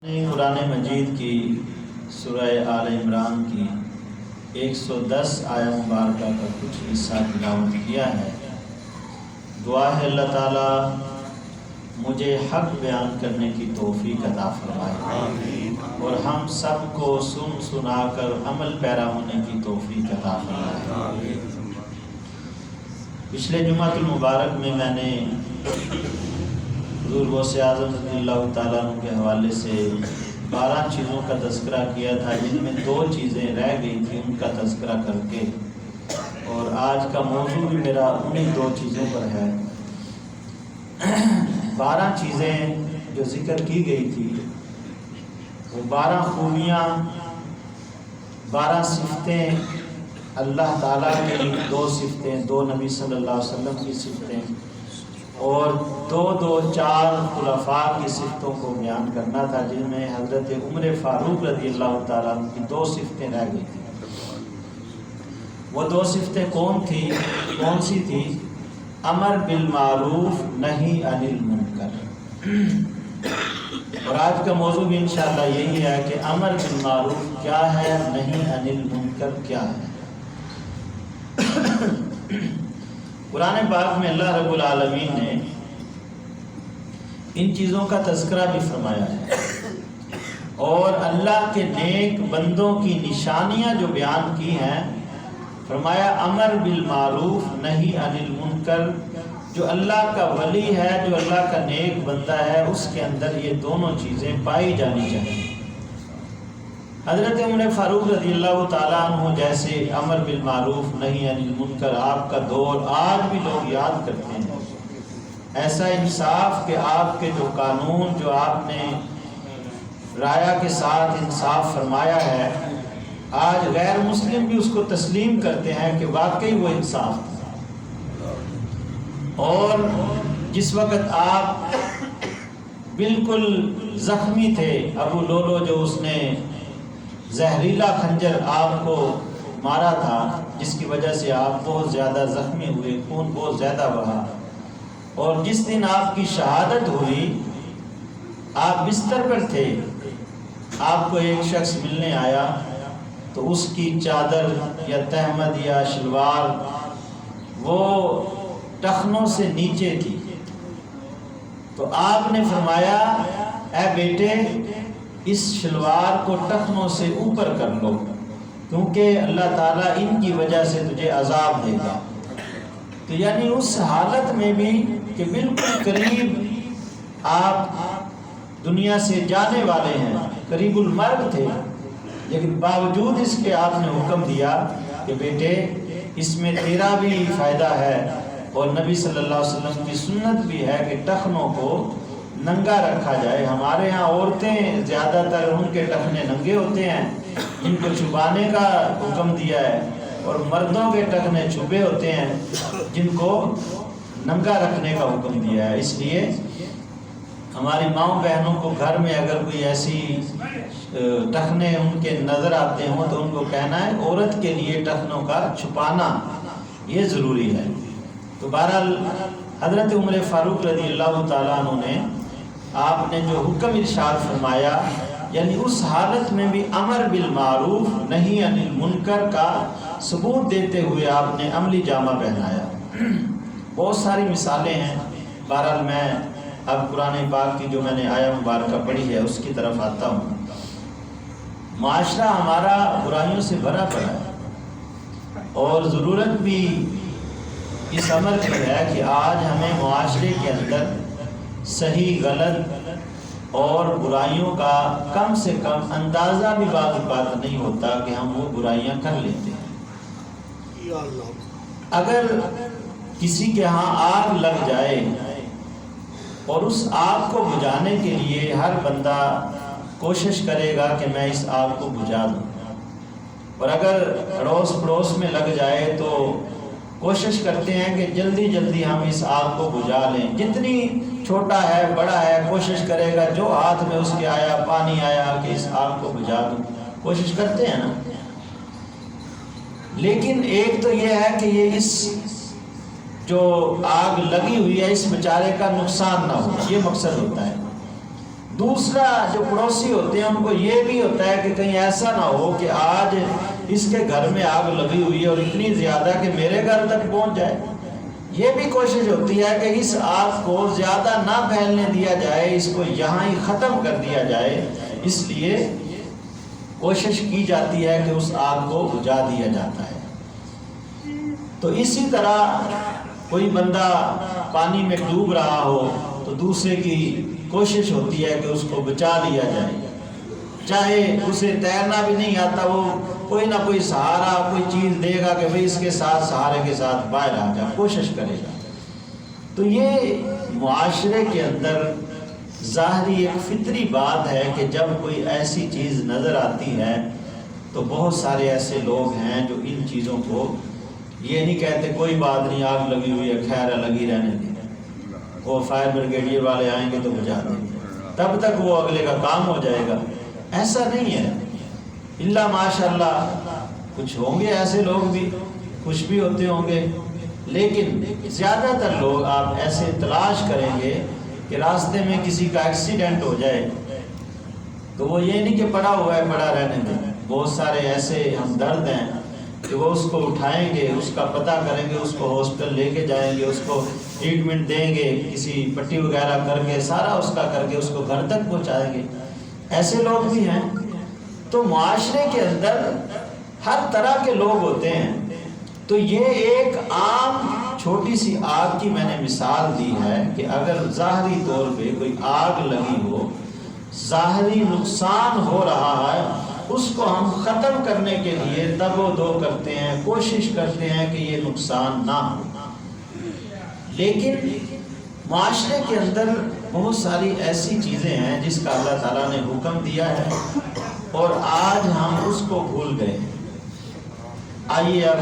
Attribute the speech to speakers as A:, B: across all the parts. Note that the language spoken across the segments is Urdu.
A: قرآن مجید کی سورہ آل عمران کی 110 آیہ مبارکہ کا کچھ حصہ تلاوت کیا ہے۔ دعا ہے اللہ تعالیٰ مجھے حق بیان کرنے کی توفیق عطا فرمائے اور ہم سب کو سنا کر عمل پیرا ہونے کی توفیق عطا فرمائے۔ پچھلے جمعۃ المبارک میں نے حضور غوث اعظم رضی اللہ تعالیٰ عنہ کے حوالے سے 12 چیزوں کا تذکرہ کیا تھا، جن میں 2 چیزیں رہ گئی تھیں، ان کا تذکرہ کر کے، اور آج کا موضوع بھی میرا انہیں 2 چیزوں پر ہے۔ 12 چیزیں جو ذکر کی گئی تھی وہ 12 خوبیاں، 12 صفتیں، اللہ تعالیٰ کی 2 صفتیں، 2 نبی صلی اللہ علیہ وسلم کی صفتیں، اور 4 خلفاء کی صفتوں کو بیان کرنا تھا، جن میں حضرت عمر فاروق رضی اللہ تعالیٰ عنہ کی 2 صفتیں رہ گئی تھیں۔ وہ 2 صفتیں کون سی تھی؟ امر بالمعروف نہی عن المنکر۔ اور آج کا موضوع بھی انشاءاللہ یہی ہے کہ امر بالمعروف کیا ہے، نہی عن المنکر کیا ہے۔ قرآن پاک میں اللہ رب العالمین نے ان چیزوں کا تذکرہ بھی فرمایا ہے، اور اللہ کے نیک بندوں کی نشانیاں جو بیان کی ہیں، فرمایا امر بالمعروف نہی عن المنکر۔ جو اللہ کا ولی ہے، جو اللہ کا نیک بندہ ہے، اس کے اندر یہ دونوں چیزیں پائی جانی چاہیے۔ حضرت عمر فاروق رضی اللہ تعالیٰ عنہ جیسے امر بالمعروف نہی عن المنکر، آپ کا دور آج بھی لوگ یاد کرتے ہیں۔ ایسا انصاف کہ آپ کے جو قانون، جو آپ نے رایا کے ساتھ انصاف فرمایا ہے، آج غیر مسلم بھی اس کو تسلیم کرتے ہیں کہ واقعی وہ انصاف تھا۔ اور جس وقت آپ بالکل زخمی تھے، ابو لولو جو اس نے زہریلا خنجر آپ کو مارا تھا، جس کی وجہ سے آپ بہت زیادہ زخمی ہوئے، خون بہت زیادہ بہا، اور جس دن آپ کی شہادت ہوئی، آپ بستر پر تھے، آپ کو ایک شخص ملنے آیا تو اس کی چادر یا تہمد یا شلوار وہ ٹخنوں سے نیچے تھی، تو آپ نے فرمایا اے بیٹے، اس شلوار کو ٹخنوں سے اوپر کر لو، کیونکہ اللہ تعالیٰ ان کی وجہ سے تجھے عذاب دے گا۔ تو یعنی اس حالت میں بھی کہ بالکل قریب آپ دنیا سے جانے والے ہیں، قریب المرگ تھے، لیکن باوجود اس کے آپ نے حکم دیا کہ بیٹے اس میں تیرا بھی فائدہ ہے، اور نبی صلی اللہ علیہ وسلم کی سنت بھی ہے کہ ٹخنوں کو ننگا رکھا جائے۔ ہمارے ہاں عورتیں زیادہ تر ان کے ٹخنے ننگے ہوتے ہیں، ان کو چھپانے کا حکم دیا ہے، اور مردوں کے ٹخنے چھپے ہوتے ہیں، جن کو ننگا رکھنے کا حکم دیا ہے۔ اس لیے ہماری ماؤں بہنوں کو گھر میں اگر کوئی ایسی ٹخنے ان کے نظر آتے ہوں تو ان کو کہنا ہے عورت کے لیے ٹخنوں کا چھپانا یہ ضروری ہے۔ تو بہرحال حضرت عمر فاروق رضی اللہ تعالیٰ عنہ نے، آپ نے جو حکم ارشاد فرمایا، یعنی اس حالت میں بھی امر بالمعروف نہی عن المنکر کا ثبوت دیتے ہوئے آپ نے عملی جامہ پہنایا۔ بہت ساری مثالیں ہیں، بہرحال میں اب قرآن پاک کی جو میں نے آیہ مبارکہ پڑھی ہے اس کی طرف آتا ہوں۔ معاشرہ ہمارا برائیوں سے بھرا پڑا ہے، اور ضرورت بھی اس امر کی ہے کہ آج ہمیں معاشرے کے اندر صحیح غلط اور برائیوں کا کم سے کم اندازہ بھی بعض بات نہیں ہوتا کہ ہم وہ برائیاں کر لیتے ہیں۔ اگر کسی کے ہاں آگ لگ جائے اور اس آگ کو بجھانے کے لیے ہر بندہ کوشش کرے گا کہ میں اس آگ کو بجھا دوں، اور اگر اڑوس پڑوس میں لگ جائے تو کوشش کرتے ہیں کہ جلدی جلدی ہم اس آگ کو بجھا لیں، جتنی چھوٹا ہے بڑا ہے کوشش کرے گا، جو ہاتھ میں اس کے آیا پانی آیا کہ اس آگ کو بجھا دوں، کوشش کرتے ہیں نا۔ لیکن ایک تو یہ ہے کہ یہ اس جو آگ لگی ہوئی ہے اس بیچارے کا نقصان نہ ہو، یہ مقصد ہوتا ہے۔ دوسرا جو پڑوسی ہوتے ہیں ان کو یہ بھی ہوتا ہے کہ کہیں ایسا نہ ہو کہ آج اس کے گھر میں آگ لگی ہوئی ہے اور اتنی زیادہ کہ میرے گھر تک پہنچ جائے. یہ بھی کوشش ہوتی ہے کہ اس آگ کو زیادہ نہ پھیلنے دیا جائے، اس کو یہاں ہی ختم کر دیا جائے. اس لیے کوشش کی جاتی ہے کہ اس آگ کو بجھا دیا جاتا ہے. تو اسی طرح کوئی بندہ پانی میں ڈوب رہا ہو تو دوسرے کی کوشش ہوتی ہے کہ اس کو بچا لیا جائے، چاہے اسے تیرنا بھی نہیں آتا، وہ کوئی نہ کوئی سہارا کوئی چیز دے گا کہ بھئی اس کے ساتھ سہارے کے ساتھ باہر آ جا، کوشش کرے گا. تو یہ معاشرے کے اندر ظاہری ایک فطری بات ہے کہ جب کوئی ایسی چیز نظر آتی ہے تو بہت سارے ایسے لوگ ہیں جو ان چیزوں کو یہ نہیں کہتے کوئی بات نہیں، آگ لگی ہوئی ہے خیر ہے لگی رہنے دیں، وہ فائر بریگیڈیئر والے آئیں گے تو بجھا دیں گے، تب تک وہ اگلے کا کام ہو جائے گا. ایسا نہیں ہے. اللہ ماشاءاللہ کچھ ہوں گے ایسے لوگ بھی، کچھ بھی ہوتے ہوں گے، لیکن زیادہ تر لوگ آپ ایسے تلاش کریں گے کہ راستے میں کسی کا ایکسیڈنٹ ہو جائے تو وہ یہ نہیں کہ پڑا ہوا ہے پڑا رہنے دیں. بہت سارے ایسے ہمدرد ہیں کہ وہ اس کو اٹھائیں گے، اس کا پتہ کریں گے، اس کو ہاسپٹل لے کے جائیں گے، اس کو ٹریٹمنٹ دیں گے، کسی پٹی وغیرہ کر کے سارا اس کا کر کے اس کو گھر تک پہنچائیں گے. ایسے لوگ بھی ہیں. تو معاشرے کے اندر ہر طرح کے لوگ ہوتے ہیں. تو یہ ایک عام چھوٹی سی آگ کی میں نے مثال دی ہے کہ اگر ظاہری طور پہ کوئی آگ لگی ہو، ظاہری نقصان ہو رہا ہے، اس کو ہم ختم کرنے کے لیے دب و دو کرتے ہیں، کوشش کرتے ہیں کہ یہ نقصان نہ ہو. لیکن معاشرے کے اندر بہت ساری ایسی چیزیں ہیں جس کا اللہ تعالیٰ نے حکم دیا ہے اور آج ہم اس کو بھول گئے. آئیے اب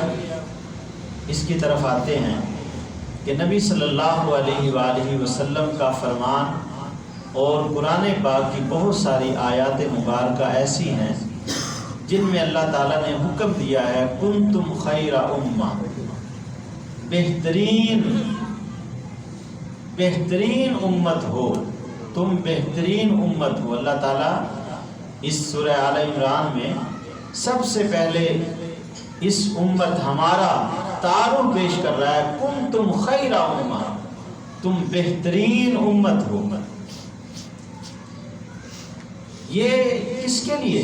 A: اس کی طرف آتے ہیں کہ نبی صلی اللہ علیہ وآلہ وسلم کا فرمان اور قرآن پاک کی بہت ساری آیات مبارکہ ایسی ہیں جن میں اللہ تعالیٰ نے حکم دیا ہے کنتم خیر امہ، بہترین امت ہو، تم بہترین امت ہو. اللہ تعالیٰ اس سورہ آل عمران میں سب سے پہلے اس امت ہمارا تعارف پیش کر رہا ہے، کنتم خیر امہ، تم بہترین امت ہو. یہ کس کے لیے؟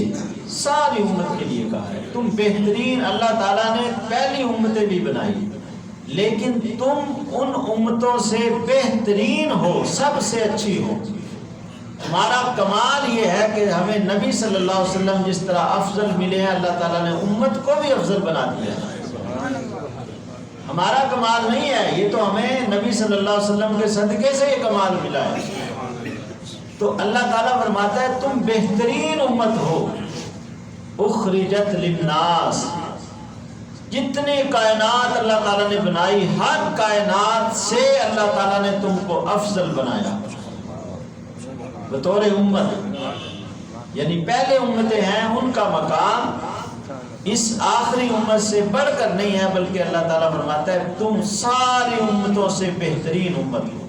A: ساری امت کے لیے کہا ہے تم بہترین. اللہ تعالیٰ نے پہلی امتیں بھی بنائی لیکن تم ان امتوں سے بہترین ہو، سب سے اچھی ہو. ہمارا کمال یہ ہے کہ ہمیں نبی صلی اللہ علیہ وسلم جس طرح افضل ملے ہیں، اللہ تعالیٰ نے امت کو بھی افضل بنا دیا ہے. ہمارا کمال نہیں ہے، یہ تو ہمیں نبی صلی اللہ علیہ وسلم کے صدقے سے یہ کمال ملا ہے. تو اللہ تعالیٰ فرماتا ہے تم بہترین امت ہو، اخرجت للناس. جتنے کائنات اللہ تعالیٰ نے بنائی، ہر کائنات سے اللہ تعالیٰ نے تم کو افضل بنایا بطور امت. یعنی پہلے امتیں ہیں ان کا مقام اس آخری امت سے بڑھ کر نہیں ہے، بلکہ اللہ تعالیٰ فرماتا ہے تم ساری امتوں سے بہترین امت ہو.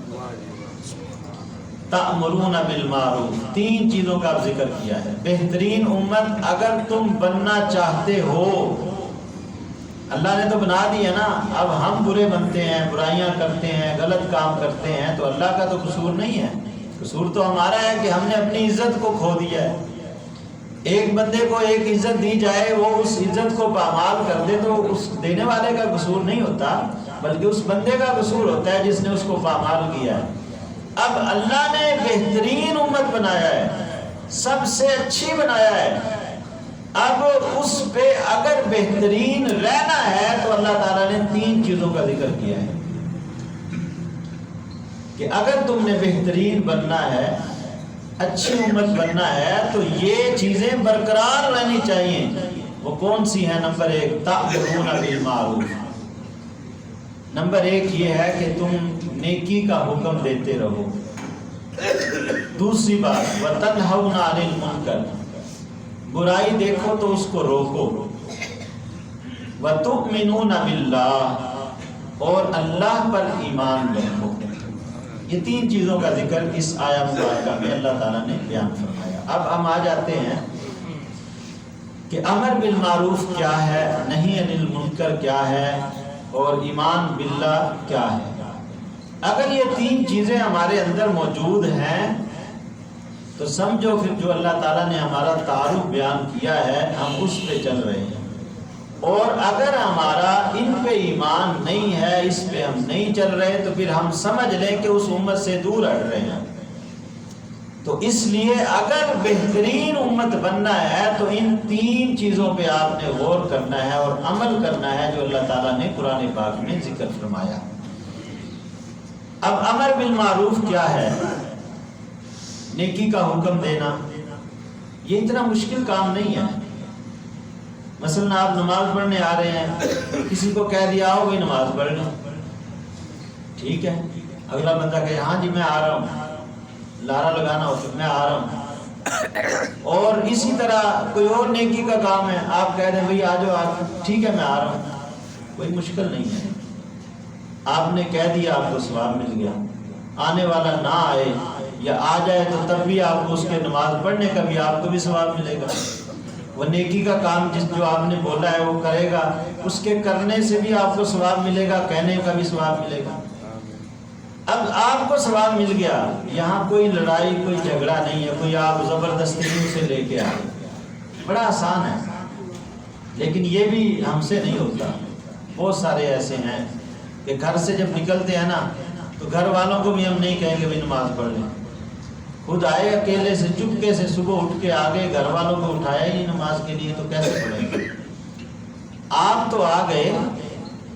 A: تأمرون بالمعروف، تین چیزوں کا ذکر کیا ہے. بہترین امت اگر تم بننا چاہتے ہو، اللہ نے تو بنا دیا نا، اب ہم برے بنتے ہیں، برائیاں کرتے ہیں، غلط کام کرتے ہیں، تو اللہ کا تو قصور نہیں ہے. قصور تو ہمارا ہے کہ ہم نے اپنی عزت کو کھو دیا ہے. ایک بندے کو ایک عزت دی جائے، وہ اس عزت کو پامال کر دے تو اس دینے والے کا قصور نہیں ہوتا، بلکہ اس بندے کا قصور ہوتا ہے جس نے اس کو پامال کیا ہے. اب اللہ نے بہترین امت بنایا ہے، سب سے اچھی بنایا ہے. اب اس پہ اگر بہترین رہنا ہے تو اللہ تعالیٰ نے تین چیزوں کا ذکر کیا ہے کہ اگر تم نے بہترین بننا ہے، اچھی امت بننا ہے، تو یہ چیزیں برقرار رہنی چاہیے. وہ کون سی ہیں؟ نمبر ایک تأمرون بالمعروف. نمبر ایک یہ ہے کہ تم نیکی کا حکم دیتے رہو. دوسری بات وتنہون عن المنکر، برائی دیکھو تو اس کو روکو. وتؤمنون باللہ، اور اللہ پر ایمان رکھو. یہ تین چیزوں کا ذکر اس آیہ مبارکہ میں اللہ تعالیٰ نے بیان فرمایا۔ اب ہم آ جاتے ہیں کہ امر بالمعروف کیا ہے، نہی عن المنکر کیا ہے، اور ایمان باللہ کیا ہے۔ اگر یہ تین چیزیں ہمارے اندر موجود ہیں تو سمجھو پھر جو اللہ تعالیٰ نے ہمارا تعارف بیان کیا ہے ہم اس پہ چل رہے ہیں، اور اگر ہمارا ان پہ ایمان نہیں ہے، اس پہ ہم نہیں چل رہے، تو پھر ہم سمجھ لیں کہ اس امت سے دور ہٹ رہے ہیں۔ تو اس لیے اگر بہترین امت بننا ہے تو ان تین چیزوں پہ آپ نے غور کرنا ہے اور عمل کرنا ہے جو اللہ تعالیٰ نے قرآن پاک میں ذکر فرمایا۔ اب امر بالمعروف کیا ہے؟ نیکی کا حکم دینا۔ یہ اتنا مشکل کام نہیں ہے۔ مثلا آپ نماز پڑھنے آ رہے ہیں، کسی کو کہہ دیا آؤ بھائی نماز پڑھ لیں، ٹھیک ہے، اگلا بندہ کہے ہاں جی میں آ رہا ہوں، لارا لگانا ہو میں آ رہا ہوں۔ اور اسی طرح کوئی اور نیکی کا کام ہے، آپ کہہ دیں بھائی آ جاؤ آپ، ٹھیک ہے میں آ رہا ہوں، کوئی مشکل نہیں ہے۔ آپ نے کہہ دیا آپ کو ثواب مل گیا۔ آنے والا نہ آئے یا آ جائے تو تب بھی آپ کو اس کے نماز پڑھنے کا بھی آپ کو بھی ثواب ملے گا۔ وہ نیکی کا کام جو آپ نے بولا ہے وہ کرے گا، اس کے کرنے سے بھی آپ کو ثواب ملے گا، کہنے کا بھی ثواب ملے گا۔ اب آپ کو ثواب مل گیا، یہاں کوئی لڑائی کوئی جھگڑا نہیں ہے، کوئی آپ زبردستی اسے لے کے آئے، بڑا آسان ہے۔ لیکن یہ بھی ہم سے نہیں ہوتا۔ بہت سارے ایسے ہیں کہ گھر سے جب نکلتے ہیں نا تو گھر والوں کو بھی ہم نہیں کہیں گے بھی نماز پڑھ لیں، خود آئے اکیلے سے چپکے سے صبح اٹھ کے آگے، گھر والوں کو اٹھایا ہی نماز کے لیے، تو کیسے پڑھیں گے؟ آپ تو آ گئے۔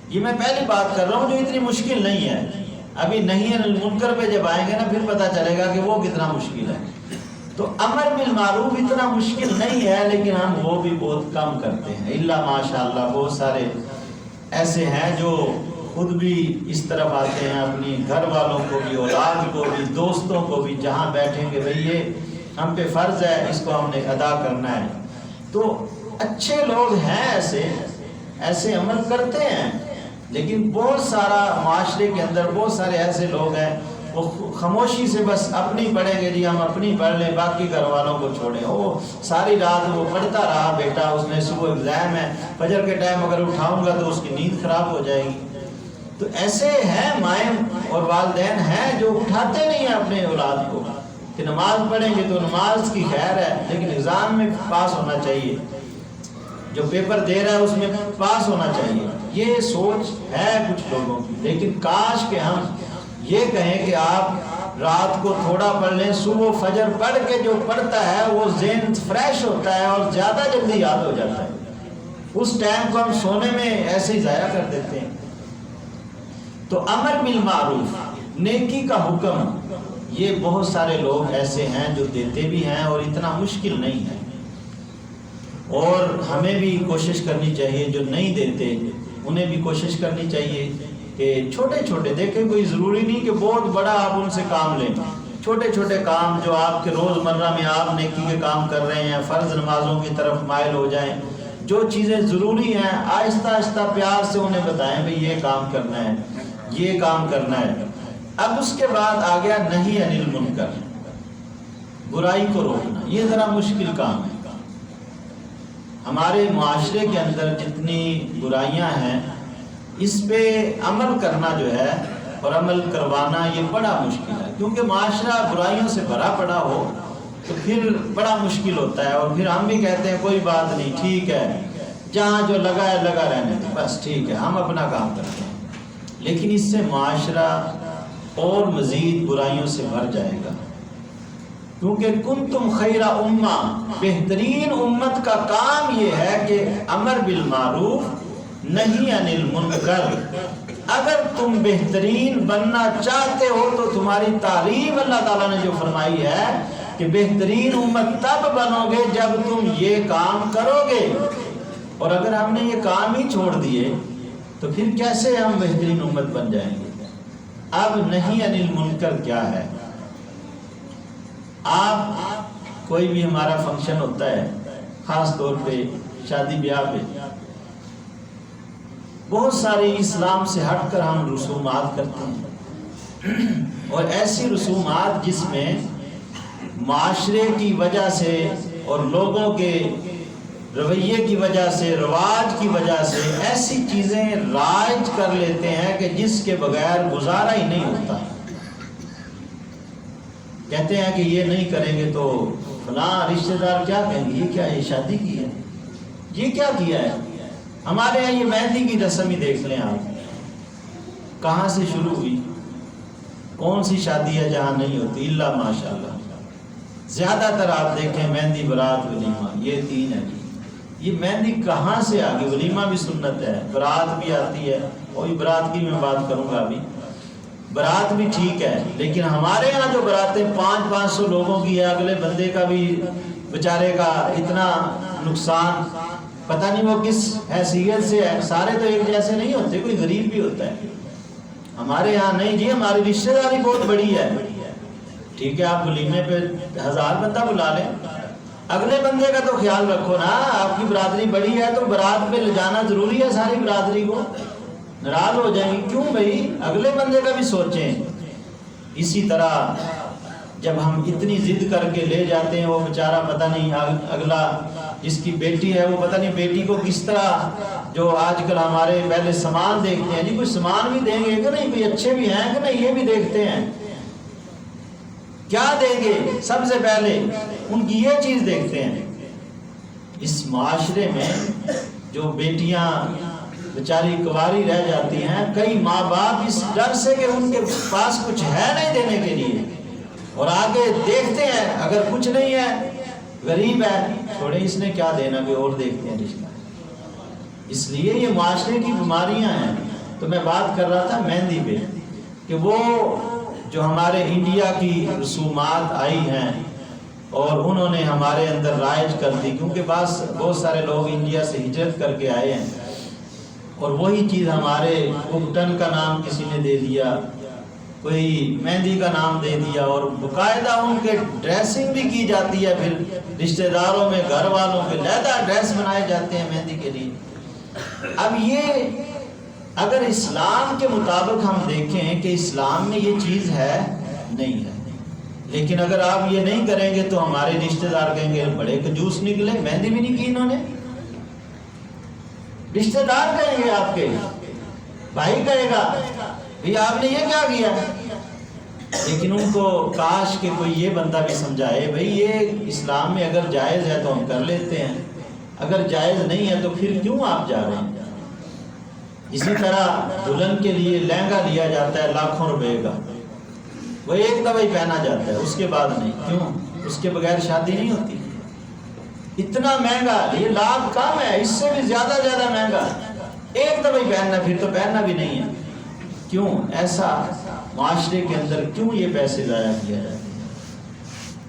A: یہ میں پہلی بات کر رہا ہوں جو اتنی مشکل نہیں ہے۔ ابھی نہیں عن المنکر پہ جب آئیں گے نا پھر پتہ چلے گا کہ وہ کتنا مشکل ہے۔ تو امر بالمعروف اتنا مشکل نہیں ہے، لیکن ہم وہ بھی بہت کم کرتے ہیں۔ الا ماشاءاللہ بہت سارے ایسے ہیں جو خود بھی اس طرف آتے ہیں، اپنی گھر والوں کو بھی، اولاد کو بھی، دوستوں کو بھی، جہاں بیٹھیں گے بھئی یہ ہم پہ فرض ہے، اس کو ہم نے ادا کرنا ہے۔ تو اچھے لوگ ہیں، ایسے عمل کرتے ہیں، لیکن بہت سارا معاشرے کے اندر بہت سارے ایسے لوگ ہیں وہ خاموشی سے بس اپنی پڑھیں گے جی ہم اپنی پڑھ لیں، باقی گھر والوں کو چھوڑیں۔ وہ ساری رات وہ پڑھتا رہا بیٹا، اس نے صبح ایگزام ہے، فجر کے ٹائم اگر اٹھاؤں گا تو اس کی نیند خراب ہو جائے گی۔ تو ایسے ہیں مائیں اور والدین ہیں جو اٹھاتے نہیں ہیں اپنے اولاد کو کہ نماز پڑھیں گے تو نماز کی خیر ہے، لیکن ایگزام میں پاس ہونا چاہیے، جو پیپر دے رہا ہے اس میں پاس ہونا چاہیے۔ یہ سوچ ہے کچھ لوگوں کی، لیکن کاش کہ ہم یہ کہیں کہ آپ رات کو تھوڑا پڑھ لیں، صبح فجر پڑھ کے جو پڑھتا ہے وہ ذہن فریش ہوتا ہے اور زیادہ جلدی یاد ہو جاتا ہے۔ اس ٹائم کو ہم سونے میں ایسے ہی ضائع کر دیتے ہیں۔ تو امر بالمعروف، نیکی کا حکم، یہ بہت سارے لوگ ایسے ہیں جو دیتے بھی ہیں اور اتنا مشکل نہیں ہے۔ اور ہمیں بھی کوشش کرنی چاہیے، جو نہیں دیتے انہیں بھی کوشش کرنی چاہیے کہ چھوٹے چھوٹے دیکھیں، کوئی ضروری نہیں کہ بہت بڑا آپ ان سے کام لیں، چھوٹے چھوٹے کام جو آپ کے روز مرہ میں آپ نیکی کے کام کر رہے ہیں، فرض نمازوں کی طرف مائل ہو جائیں، جو چیزیں ضروری ہیں آہستہ آہستہ پیار سے انہیں بتائیں بھئی یہ کام کرنا ہے، یہ کام کرنا ہے۔ اب اس کے بعد آ گیا نہی عن المنکر، برائی کو روکنا۔ یہ ذرا مشکل کام ہے۔ ہمارے معاشرے کے اندر جتنی برائیاں ہیں اس پہ عمل کرنا جو ہے اور عمل کروانا یہ بڑا مشکل ہے، کیونکہ معاشرہ برائیوں سے بھرا پڑا ہو تو پھر بڑا مشکل ہوتا ہے۔ اور پھر ہم بھی کہتے ہیں کوئی بات نہیں، ٹھیک ہے، جہاں جو لگا ہے لگا رہنے دیں، بس ٹھیک ہے ہم اپنا کام کرتے ہیں۔ لیکن اس سے معاشرہ اور مزید برائیوں سے بھر جائے گا، کیونکہ کنتم خیر امہ، بہترین امت کا کام یہ ہے کہ امر بالمعروف نہی عن المنکر۔ اگر تم بہترین بننا چاہتے ہو تو تمہاری تعریف اللہ تعالیٰ نے جو فرمائی ہے کہ بہترین امت تب بنو گے جب تم یہ کام کرو گے، اور اگر ہم نے یہ کام ہی چھوڑ دیے تو پھر کیسے ہم بہترین امت بن جائیں گے؟ اب نہی عن المنکر کیا ہے؟ آپ کوئی بھی ہمارا فنکشن ہوتا ہے، خاص طور پہ شادی بیاہ پہ، بہت سارے اسلام سے ہٹ کر ہم رسومات کرتے ہیں، اور ایسی رسومات جس میں معاشرے کی وجہ سے اور لوگوں کے رویے کی وجہ سے، رواج کی وجہ سے ایسی چیزیں رائج کر لیتے ہیں کہ جس کے بغیر گزارا ہی نہیں ہوتا۔ کہتے ہیں کہ یہ نہیں کریں گے تو فلاں رشتہ دار کیا کہیں گے، یہ کیا ہے، شادی کی ہے، یہ کیا کیا ہے۔ ہمارے یہاں یہ مہندی کی رسم ہی دیکھ لیں آپ، کہاں سے شروع ہوئی، کون سی شادی ہے جہاں نہیں ہوتی، اللہ ماشاءاللہ۔ زیادہ تر آپ دیکھیں مہندی، برات، ولیمہ، یہ تین ہے۔ یہ مہندی کہاں سے آ گئی؟ ولیمہ بھی سنت ہے، برات بھی آتی ہے، وہی برات کی میں بات کروں گا ابھی۔ برات بھی ٹھیک ہے، لیکن ہمارے یہاں جو براتیں 500 لوگوں کی ہے، اگلے بندے کا بھی بیچارے کا اتنا نقصان، پتہ نہیں وہ کس حیثیت سے ہے۔ سارے تو ایک جیسے نہیں ہوتے، کوئی غریب بھی ہوتا ہے۔ ہمارے یہاں نہیں جی، ہماری رشتہ داری بہت بڑی ہے۔ ٹھیک ہے، آپ ولیمے پہ 1000 بندہ بلا لیں، اگلے بندے کا تو خیال رکھو نا۔ آپ کی برادری بڑی ہے تو برات پہ لے جانا ضروری ہے، ساری برادری کو ناراض ہو جائیں گی، کیوں بھائی، اگلے بندے کا بھی سوچیں۔ اسی طرح جب ہم اتنی ضد کر کے لے جاتے ہیں، وہ بیچارہ پتہ نہیں اگلا جس کی بیٹی ہے، وہ پتہ نہیں بیٹی کو کس طرح، جو آج کل ہمارے پہلے سامان دیکھتے ہیں جی، کوئی سامان بھی دیں گے کہ نہیں، کوئی اچھے بھی ہیں کہ نہیں، یہ بھی دیکھتے ہیں، کیا دیں گے سب سے پہلے ان کی یہ چیز دیکھتے ہیں۔ اس معاشرے میں جو بیٹیاں بیچاری کنواری رہ جاتی ہیں، کئی ماں باپ اس ڈر سے کہ ان کے پاس کچھ ہے نہیں دینے کے لیے، اور آگے دیکھتے ہیں اگر کچھ نہیں ہے، غریب ہے، چھوڑیں اس نے کیا دینا، بھی اور دیکھتے ہیں رشتہ۔ اس لیے یہ معاشرے کی بیماریاں ہیں۔ تو میں بات کر رہا تھا مہندی پہ، کہ وہ جو ہمارے انڈیا کی رسومات آئی ہیں اور انہوں نے ہمارے اندر رائج کر دی، کیونکہ بہت سارے لوگ انڈیا سے ہجرت کر کے آئے ہیں، اور وہی چیز ہمارے اپٹن کا نام کسی نے دے دیا، کوئی مہندی کا نام دے دیا، اور باقاعدہ ان کے ڈریسنگ بھی کی جاتی ہے، پھر رشتہ داروں میں گھر والوں کے علیحدہ ڈریس بنائے جاتے ہیں مہندی کے لیے۔ اب یہ اگر اسلام کے مطابق ہم دیکھیں کہ اسلام میں یہ چیز ہے نہیں ہے، لیکن اگر آپ یہ نہیں کریں گے تو ہمارے رشتہ دار کہیں گے بڑے کنجوس نکلے، مہندی بھی نہیں کی انہوں نے۔ رشتہ دار کہیں گے، آپ کے بھائی کہے گا بھئی آپ نے یہ کیا کیا، لیکن ان کو کاش کہ کوئی یہ بندہ بھی سمجھائے بھئی یہ اسلام میں اگر جائز ہے تو ہم کر لیتے ہیں، اگر جائز نہیں ہے تو پھر کیوں آپ جا رہے ہیں۔ اسی طرح دلہن کے لیے لہنگا لیا جاتا ہے لاکھوں روپے کا، وہ ایک دفعہ ہی پہنا جاتا ہے، اس کے بعد نہیں، کیوں، اس کے بغیر شادی نہیں ہوتی۔ اتنا مہنگا، یہ لاکھ کم ہے، اس سے بھی زیادہ مہنگا، ایک دفعہ ہی پہننا، پھر تو پہننا بھی نہیں ہے۔ کیوں ایسا معاشرے کے اندر کیوں یہ پیسے ضائع کیا جاتے ہیں؟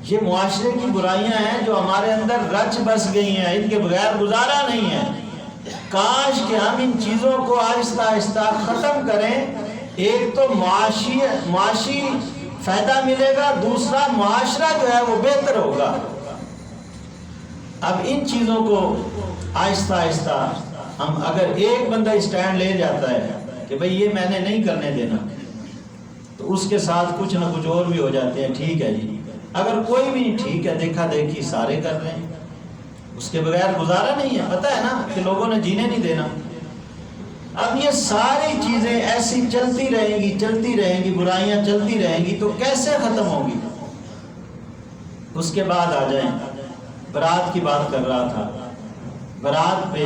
A: یہ معاشرے کی برائیاں ہیں جو ہمارے اندر رچ بس گئی ہیں، ان کے بغیر گزارا نہیں ہے۔ کاش کہ ہم ان چیزوں کو آہستہ آہستہ ختم کریں، ایک تو معاشی فائدہ ملے گا، دوسرا معاشرہ جو ہے وہ بہتر ہوگا۔ اب ان چیزوں کو آہستہ آہستہ ہم، اگر ایک بندہ اسٹینڈ لے جاتا ہے کہ بھئی یہ میں نے نہیں کرنے دینا، تو اس کے ساتھ کچھ نہ کچھ اور بھی ہو جاتے ہیں، ٹھیک ہے جی، اگر کوئی بھی نہیں، ٹھیک ہے، دیکھا دیکھی سارے کر رہے ہیں، اس کے بغیر گزارا نہیں ہے، پتہ ہے نا کہ لوگوں نے جینے نہیں دینا۔ اب یہ ساری چیزیں ایسی چلتی رہیں گی، برائیاں چلتی رہیں گی تو کیسے ختم ہوگی؟ اس کے بعد آ جائیں، برات کی بات کر رہا تھا۔ برات پہ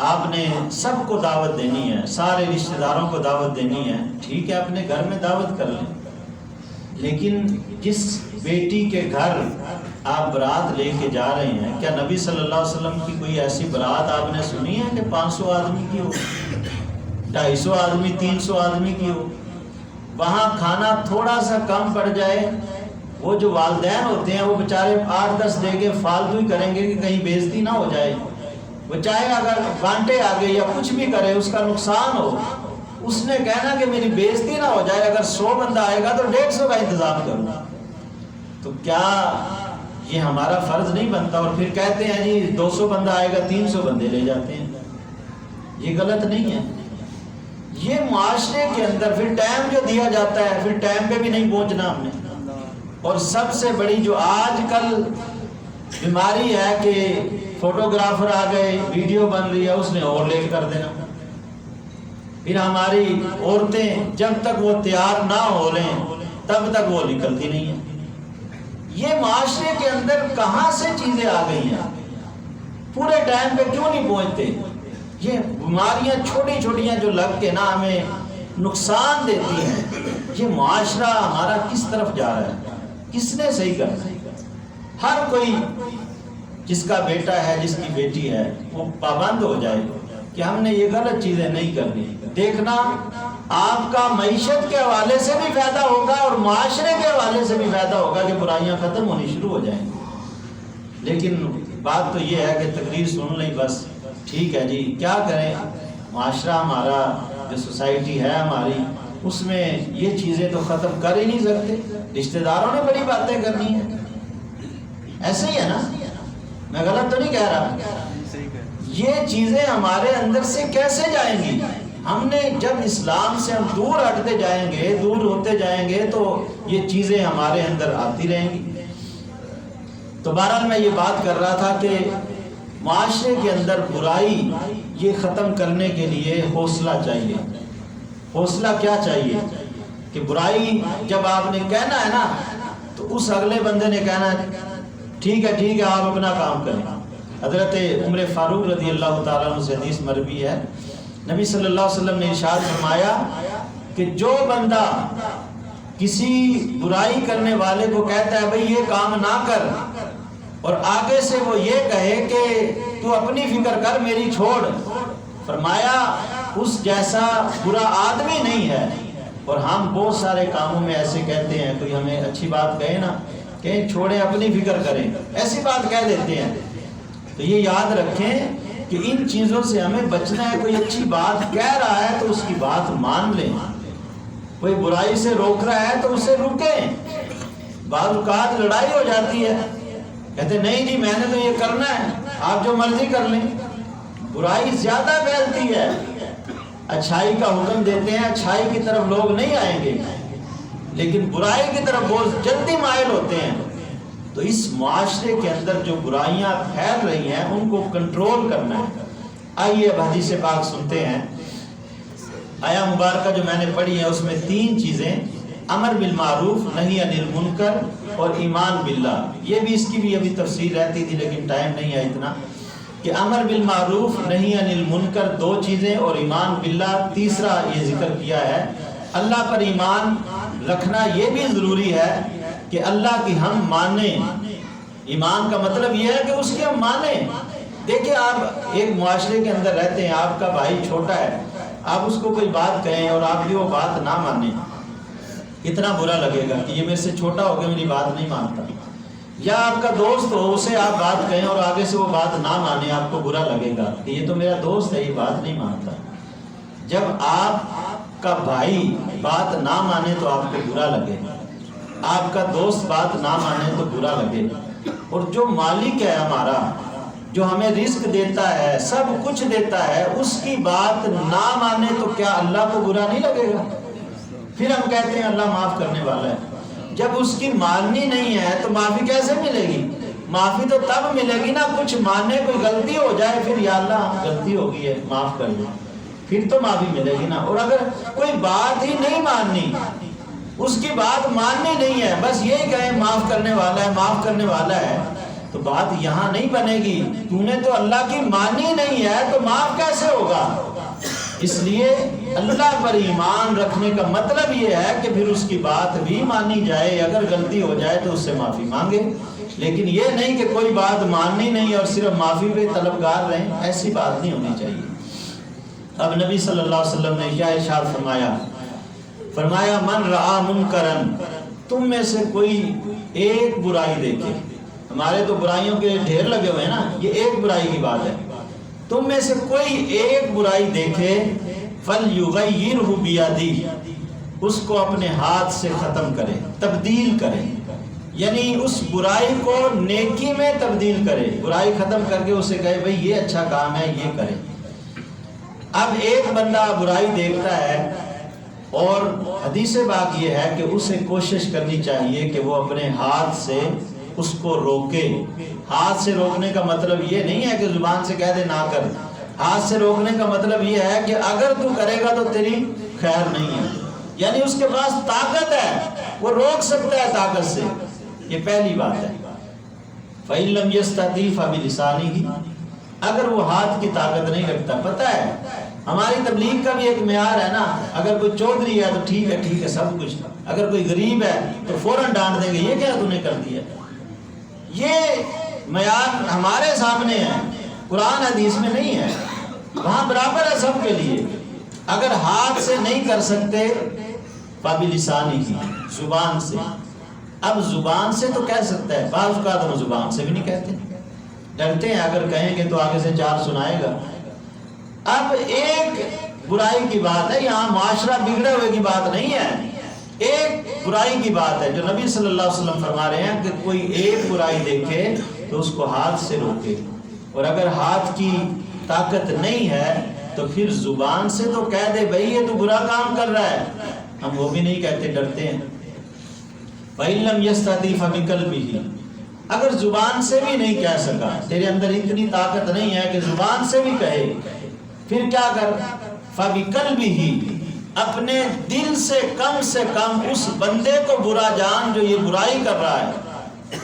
A: آپ نے سب کو دعوت دینی ہے، سارے رشتہ داروں کو دعوت دینی ہے، ٹھیک ہے، اپنے گھر میں دعوت کر لیں، لیکن جس بیٹی کے گھر آپ برات لے کے جا رہے ہیں، کیا نبی صلی اللہ علیہ وسلم کی کوئی ایسی برات آپ نے سنی ہے کہ 500 آدمی کی ہو، 250 آدمی، 300 آدمی کی ہو؟ وہاں کھانا تھوڑا سا کم پڑ جائے، وہ جو والدین ہوتے ہیں وہ بیچارے 8-10 دے کے فالتو ہی کریں گے کہ کہیں بے عزتی نہ ہو جائے، وہ چاہے اگر بانٹے آگے یا کچھ بھی کرے اس کا نقصان ہو، اس نے کہنا کہ میری بے عزتی نہ ہو جائے، اگر 100 بندہ آئے گا تو 150 کا انتظام کروں۔ تو کیا یہ ہمارا فرض نہیں بنتا؟ اور پھر کہتے ہیں جی 200 بندہ آئے گا، 300 بندے لے جاتے ہیں، یہ غلط نہیں ہے، یہ معاشرے کے اندر پھر ٹائم جو دیا جاتا ہے، پھر ٹائم پہ بھی نہیں پہنچنا ہم نے. اور سب سے بڑی جو آج کل بیماری ہے کہ فوٹوگرافر آ گئے، ویڈیو بن رہی ہے، اس نے اور لیٹ کر دینا. پھر ہماری عورتیں جب تک وہ تیار نہ ہو لیں تب تک وہ نکلتی نہیں ہیں. یہ معاشرے کے اندر کہاں سے چیزیں آ گئی ہیں؟ پورے ٹائم پہ کیوں نہیں پہنچتے؟ یہ بیماریاں چھوٹی چھوٹیاں جو لگ کے نا ہمیں نقصان دیتی ہیں، یہ معاشرہ ہمارا کس طرف جا رہا ہے؟ کس نے صحیح کرنا ہے؟ ہر کوئی جس کا بیٹا ہے، جس کی بیٹی ہے، وہ پابند ہو جائے کہ ہم نے یہ غلط چیزیں نہیں کرنی. دیکھنا آپ کا معیشت کے حوالے سے بھی فائدہ ہوگا اور معاشرے کے حوالے سے بھی فائدہ ہوگا کہ برائیاں ختم ہونی شروع ہو جائیں گی. لیکن بات تو یہ ہے کہ تقریر سن لیں بس، ٹھیک ہے جی، کیا کریں؟ معاشرہ ہمارا، جو سوسائٹی ہے ہماری، اس میں یہ چیزیں تو ختم کر ہی نہیں سکتے. رشتہ داروں نے بڑی باتیں کرنی ہیں، ایسے ہی ہے نا؟ میں غلط تو نہیں کہہ رہا؟ یہ چیزیں ہمارے اندر سے کیسے جائیں گی؟ ہم نے جب اسلام سے ہم دور ہٹتے جائیں گے، دور ہوتے جائیں گے، تو یہ چیزیں ہمارے اندر آتی رہیں گی. تو بہرحال میں یہ بات کر رہا تھا کہ معاشرے کے اندر برائی یہ ختم کرنے کے لیے حوصلہ چاہیے. حوصلہ کیا چاہیے؟ کہ برائی جب آپ نے کہنا ہے نا تو اس اگلے بندے نے کہنا ٹھیک ہے ٹھیک ہے، آپ اپنا کام کریں. حضرت عمر فاروق رضی اللہ تعالیٰ عنہ سے حدیث مروی ہے، نبی صلی اللہ علیہ وسلم نے ارشاد فرمایا کہ جو بندہ کسی برائی کرنے والے کو کہتا ہے بھئی یہ کام نہ کر، اور آگے سے وہ یہ کہے کہ تو اپنی فکر کر میری چھوڑ، فرمایا اس جیسا برا آدمی نہیں ہے. اور ہم بہت سارے کاموں میں ایسے کہتے ہیں، کوئی ہمیں اچھی بات کہے نا کہ چھوڑیں اپنی فکر کریں، ایسی بات کہہ دیتے ہیں. تو یہ یاد رکھیں کہ ان چیزوں سے ہمیں بچنا ہے. کوئی اچھی بات کہہ رہا ہے تو اس کی بات مان لیں، کوئی برائی سے روک رہا ہے تو اسے روکیں. بعض اوقات لڑائی ہو جاتی ہے، کہتے نہیں جی میں نے تو یہ کرنا ہے، آپ جو مرضی کر لیں. برائی زیادہ پھیلتی ہے، اچھائی کا حکم دیتے ہیں، اچھائی کی طرف لوگ نہیں آئیں گے، لیکن برائی کی طرف بہت جلدی مائل ہوتے ہیں. تو اس معاشرے کے اندر جو برائیاں پھیل رہی ہیں ان کو کنٹرول کرنا ہے. آئیے اب حدیث پاک سنتے ہیں. آیا مبارکہ جو میں نے پڑھی ہے اس میں 3 چیزیں، امر بالمعروف، نہی عن المنکر اور ایمان باللہ. یہ بھی اس کی بھی ابھی تفسیر رہتی تھی لیکن ٹائم نہیں ہے اتنا، کہ امر بالمعروف، نہی عن المنکر 2 چیزیں، اور ایمان باللہ تیسرا یہ ذکر کیا ہے. اللہ پر ایمان رکھنا یہ بھی ضروری ہے کہ اللہ کی ہم مانیں. ایمان کا مطلب یہ ہے کہ اس کی ہم مانیں. دیکھیں آپ ایک معاشرے کے اندر رہتے ہیں، آپ کا بھائی چھوٹا ہے، آپ اس کو کوئی بات کہیں اور آپ کی وہ بات نہ مانیں، کتنا برا لگے گا کہ یہ میرے سے چھوٹا ہو کے میری بات نہیں مانتا. یا آپ کا دوست ہو، اسے آپ بات کہیں اور آگے سے وہ بات نہ مانے، آپ کو برا لگے گا کہ یہ تو میرا دوست ہے، یہ بات نہیں مانتا. جب آپ کا بھائی بات نہ مانے تو آپ کو برا لگے، آپ کا دوست بات نہ مانے تو برا لگے. اور جو مالک ہے ہمارا، جو ہمیں رزق دیتا ہے، سب کچھ دیتا ہے، اس کی بات نہ مانے تو کیا اللہ کو برا نہیں لگے گا؟ پھر ہم کہتے ہیں اللہ معاف کرنے والا ہے. جب اس کی ماننی نہیں ہے تو معافی کیسے ملے گی؟ معافی تو تب ملے گی نا کچھ ماننے، کوئی غلطی ہو جائے پھر یا اللہ غلطی ہو گئی ہے معاف کر دیں، پھر تو معافی ملے گی نا. اور اگر کوئی بات ہی نہیں ماننی، اس کی بات ماننی نہیں ہے، بس یہی کہیں معاف کرنے والا ہے معاف کرنے والا ہے، تو بات یہاں نہیں بنے گی. تو نے تو اللہ کی مانی نہیں ہے تو معاف کیسے ہوگا؟ اس لیے اللہ پر ایمان رکھنے کا مطلب یہ ہے کہ پھر اس کی بات بھی مانی جائے، اگر غلطی ہو جائے تو اس سے معافی مانگے. لیکن یہ نہیں کہ کوئی بات ماننی نہیں اور صرف معافی پہ طلبگار رہیں، ایسی بات نہیں ہونی چاہیے. اب نبی صلی اللہ علیہ وسلم نے کیا ارشاد فرمایا من رعا منکرن، تم میں سے کوئی ایک برائی دیکھے. ہمارے تو برائیوں کے ڈھیر لگے ہوئے ہیں نا، یہ ایک برائی کی بات ہے. تم میں سے کوئی ایک برائی دیکھے فَلْيُغَيِّرْهُ بِيَدِهِ، اس کو اپنے ہاتھ سے ختم کرے، تبدیل کرے، یعنی اس برائی کو نیکی میں تبدیل کرے. برائی ختم کر کے اسے کہے بھئی یہ اچھا کام ہے یہ کرے. اب ایک بندہ برائی دیکھتا ہے اور حدیث پاک یہ ہے کہ اسے کوشش کرنی چاہیے کہ وہ اپنے ہاتھ سے اس کو روکے. ہاتھ سے روکنے کا مطلب یہ نہیں ہے کہ زبان سے کہہ دے نہ کر. ہاتھ سے روکنے کا مطلب یہ ہے کہ اگر تو کرے گا تو تیری خیر نہیں ہے، یعنی اس کے پاس طاقت ہے، وہ روک سکتا ہے طاقت سے. یہ پہلی بات ہے. فَإِن لَمْ يَسْتَطِعْ فَبِلِسَانِهِ، اگر وہ ہاتھ کی طاقت نہیں رکھتا. پتہ ہے ہماری تبلیغ کا بھی ایک معیار ہے نا، اگر کوئی چودھری ہے تو ٹھیک ہے سب کچھ، اگر کوئی غریب ہے تو فوراً ڈانٹ دیں گے یہ کیا تو نے کر دیا. یہ معیار ہمارے سامنے ہے، قرآن حدیث میں نہیں ہے. وہاں برابر ہے سب کے لیے. اگر ہاتھ سے نہیں کر سکتے فَبِلِسَانِهِ، زبان سے. اب زبان سے تو کہہ سکتا ہے، بعض اوقات ہم زبان سے بھی نہیں کہتے، ڈرتے ہیں اگر کہیں گے تو آگے سے چار سنائے گا. اب ایک برائی کی بات ہے، یہاں معاشرہ بگڑے ہوئے کی بات نہیں ہے، ایک برائی کی بات ہے جو نبی صلی اللہ علیہ وسلم فرما رہے ہیں کہ کوئی ایک برائی دیکھے تو اس کو ہاتھ سے روکے، اور اگر ہاتھ کی طاقت نہیں ہے تو پھر زبان سے تو کہہ دے بھئی یہ تو برا کام کر رہا ہے. ہم وہ بھی نہیں کہتے، ڈرتے ہیں. فَإِن لَمْ يَسْتَطِعْ فَبِقَلْبِهِ، اگر زبان سے بھی نہیں کہہ سکا، تیرے اندر اتنی طاقت نہیں ہے کہ زبان سے بھی کہے، پھر کیا کر؟ فَبِقَلْبِهِ، اپنے دل سے کم اس بندے کو برا جان جو یہ برائی کر رہا ہے.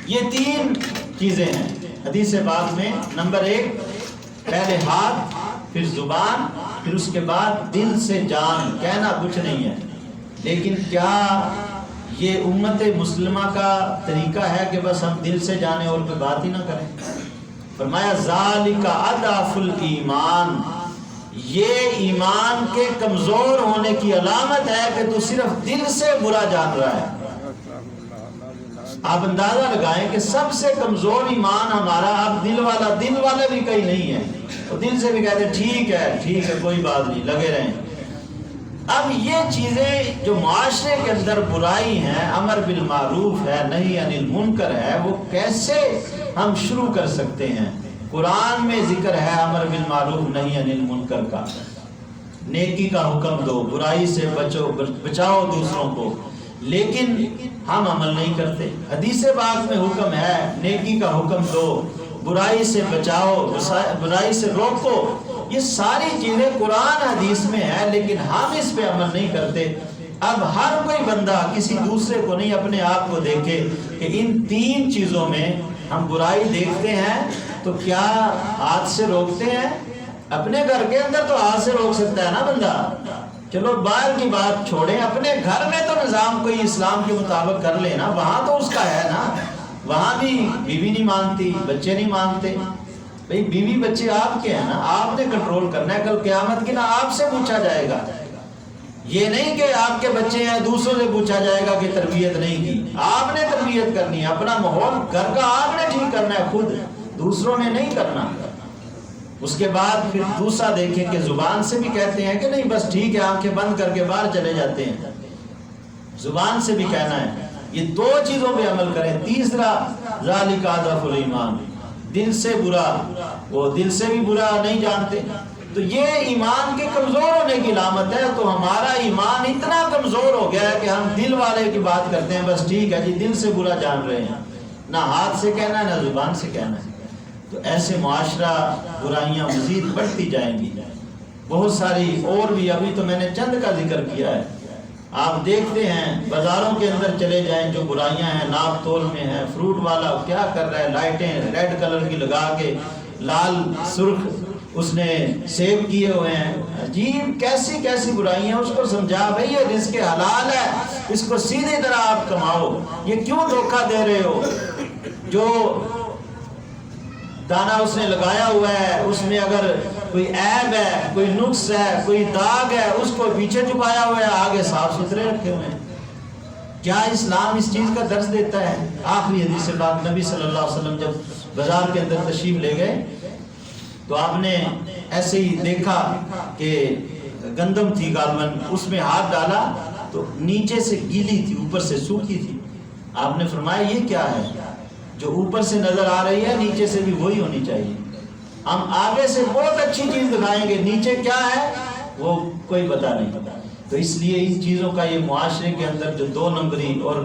A: یہ تین چیزیں ہیں حدیث پاک میں. نمبر 1 پہلے ہاتھ، پھر زبان، پھر اس کے بعد دل سے جان. کہنا کچھ نہیں ہے، لیکن کیا یہ امت مسلمہ کا طریقہ ہے کہ بس ہم دل سے جانیں اور کوئی بات ہی نہ کریں؟ فرمایا ذالک اضعف الایمان، یہ ایمان کے کمزور ہونے کی علامت ہے کہ تو صرف دل سے برا جان رہا ہے. آپ اندازہ لگائیں کہ سب سے کمزور ایمان ہمارا اب دل والا بھی کہیں نہیں ہے. تو دل سے بھی کہتے ہیں ٹھیک ہے کوئی بات نہیں، لگے رہیں. اب یہ چیزیں جو معاشرے کے اندر برائی ہیں، امر بالمعروف ہے، نہی عن المنکر ہے، وہ کیسے ہم شروع کر سکتے ہیں؟ قرآن میں ذکر ہے امر بالمعروف نہی عن المنکر کا. نیکی کا حکم دو، برائی سے بچاؤ دوسروں کو، لیکن ہم عمل نہیں کرتے. حدیث پاک میں حکم ہے نیکی کا حکم دو، برائی سے بچاؤ، برائی سے روکو. یہ ساری چیزیں قرآن حدیث میں ہے، لیکن ہم اس پہ عمل نہیں کرتے. اب ہر کوئی بندہ کسی دوسرے کو نہیں، اپنے آپ کو دیکھے کہ ان تین چیزوں میں ہم برائی دیکھتے ہیں تو کیا ہاتھ سے روکتے ہیں؟ اپنے گھر کے اندر تو ہاتھ سے روک سکتا ہے نا بندہ. چلو باہر کی بات چھوڑیں، اپنے گھر میں تو نظام کوئی اسلام کے مطابق کر لے نا، وہاں تو اس کا ہے نا. وہاں بھی بیوی نہیں مانتی، بچے نہیں مانتے. بھئی بیوی بچے آپ کے ہیں نا، آپ نے کنٹرول کرنا ہے. کل قیامت کی نا آپ سے پوچھا جائے گا. یہ نہیں کہ آپ کے بچے ہیں دوسروں سے پوچھا جائے گا کہ تربیت نہیں کی. آپ نے تربیت کرنی ہے، اپنا ماحول گھر کا آپ نے ٹھیک کرنا ہے خود، دوسروں نے نہیں کرنا. اس کے بعد پھر دوسرا دیکھیں کہ زبان سے بھی کہتے ہیں کہ نہیں بس ٹھیک ہے، آنکھیں بند کر کے باہر چلے جاتے ہیں. زبان سے بھی کہنا ہے. یہ دو چیزوں پہ عمل کریں. تیسرا ذالک اضعف الایمان، دل سے برا، وہ دل سے بھی برا نہیں جانتے. تو یہ ایمان کے کمزور ہونے کی علامت ہے. تو ہمارا ایمان اتنا کمزور ہو گیا ہے کہ ہم دل والے کی بات کرتے ہیں، بس ٹھیک ہے جی دل سے برا جان رہے ہیں، نہ ہاتھ سے کہنا ہے نہ زبان سے کہنا ہے. تو ایسے معاشرہ برائیاں مزید بڑھتی جائیں گی. بہت ساری اور بھی، ابھی تو میں نے چند کا ذکر کیا ہے. آپ دیکھتے ہیں بازاروں کے اندر چلے جائیں، جو برائیاں ہیں ناپ تول میں ہیں. فروٹ والا کیا کر رہا ہے، لائٹیں ریڈ کلر کی لگا کے، لال سرخ اس نے سیب کیے ہوئے ہیں. عجیب کیسی کیسی برائی ہیں. اس کو سمجھا بھئی یہ رزق حلال ہے، اس کو سیدھی طرح آپ کماؤ. یہ کیوں دھوکہ دے رہے ہو؟ جو دانا اس نے لگایا ہوا ہے اس میں اگر کوئی عیب ہے، کوئی نقص ہے، کوئی داغ ہے، اس کو پیچھے چھپایا ہوا ہے، آگے صاف ستھرے رکھے ہوئے ہیں. کیا اسلام اس چیز کا درس دیتا ہے؟ آخری حدیث پاک نبی صلی اللہ علیہ وسلم جب بازار کے اندر تشریف لے گئے تو آپ نے ایسے ہی دیکھا کہ گندم تھی غالباً، اس میں ہاتھ ڈالا تو نیچے سے گیلی تھی، اوپر سے سوکھی تھی. آپ نے فرمایا یہ کیا ہے؟ جو اوپر سے نظر آ رہی ہے نیچے سے بھی وہی ہونی چاہیے. ہم آگے سے بہت اچھی چیز دکھائیں گے، نیچے کیا ہے وہ کوئی پتہ نہیں۔ تو اس لیے ان چیزوں کا یہ معاشرے کے اندر جو دو نمبری اور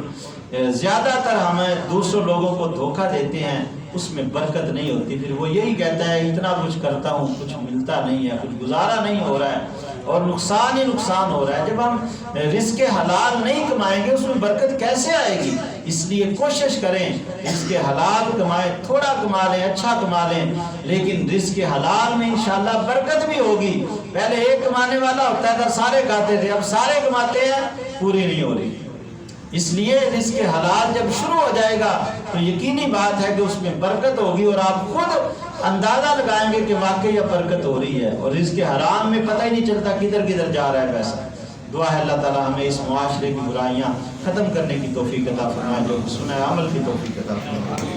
A: زیادہ تر ہمیں دوسروں لوگوں کو دھوکہ دیتے ہیں، اس میں برکت نہیں ہوتی۔ پھر وہ یہی کہتا ہے اتنا کچھ کرتا ہوں، کچھ ملتا نہیں ہے، کچھ گزارا نہیں ہو رہا ہے اور نقصان ہی نقصان ہو رہا ہے۔ جب ہم رزق حلال نہیں کمائیں گے اس میں برکت کیسے آئے گی؟ اس لیے کوشش کریں رزق حلال کمائیں، تھوڑا کما لیں، اچھا کما لیں، لیکن رزق حلال میں انشاءاللہ برکت بھی ہوگی۔ پہلے ایک کمانے والا ہوتا تھا، سارے کھاتے تھے، اب سارے کماتے ہیں، پوری نہیں ہو رہی۔ اس لیے رزق حلال جب شروع ہو جائے گا تو یقینی بات ہے کہ اس میں برکت ہوگی اور آپ خود اندازہ لگائیں گے کہ واقعی یہ برکت ہو رہی ہے، اور رزق حرام میں پتہ ہی نہیں چلتا کدھر کدھر جا رہا ہے پیسہ۔ دعا ہے اللہ تعالی ہمیں اس معاشرے کی برائیاں ختم کرنے کی توفیق عطا فرمائے، جو سنا ہے عمل کی توفیق عطا فرمائے۔